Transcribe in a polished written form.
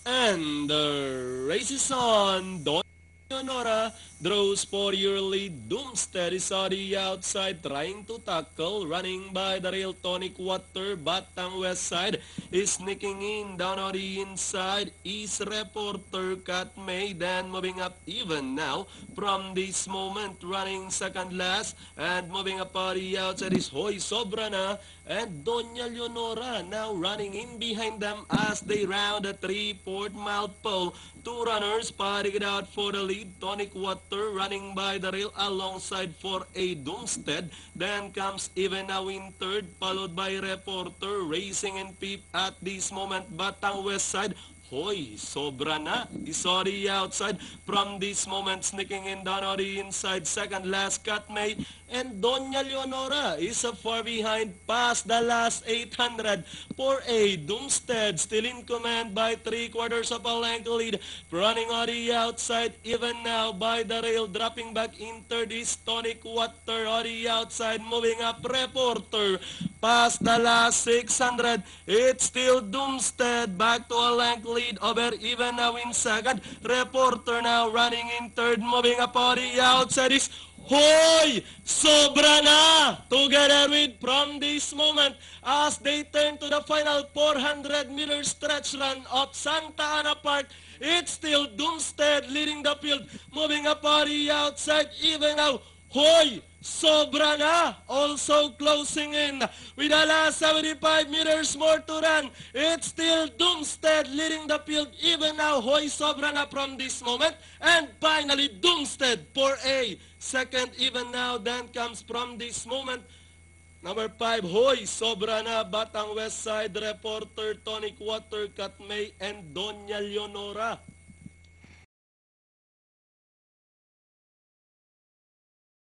And the race is on. Don Leonora draws for your lead. Doomstead is on the outside trying to tackle. Running by the rail, Tonic Water. Batang West side is sneaking in. Down on the inside is Reporter Cat May. Then moving up even now from this moment. Running second last. And moving up on the outside is Hoy Sobrana. And Doña Leonora now running in behind them as they round the 3/4 mile pole. Two runners fighting it out for the lead. Tonic Water running by the rail alongside for a Doomstead. Then comes even now in third, followed by Reporter racing in fifth at this moment. Batang West side. Hoy, sobra na. Is on the outside from this moment, sneaking in down on the inside. Second last, Cat May. And Doña Leonora is far behind past the last 800 for a Doomstead. Still in command by 3/4 of a length lead. Running on the outside even now by the rail. Dropping back in third is Tonic Water on the outside. Moving up, Reporter. Past the last 600. It's still Doomstead. Back to a length lead over even now in second. Reporter now running in third. Moving up on the outside is Hoy! Sobra na! Together with from this moment as they turn to the final 400-meter stretch run of Santa Ana Park. It's still Doomstead leading the field. Moving up on the outside even now. Hoy! Sobra na! Also closing in with the last 75 meters more to run. It's still Doomstead leading the field even now. Hoy Sobra na from this moment. And finally Doomstead for a second even now. Then comes from this moment number 5, Hoy Sobra na, Batang West Side, Reporter, Tonic Water, Cat May, and Doña Leonora.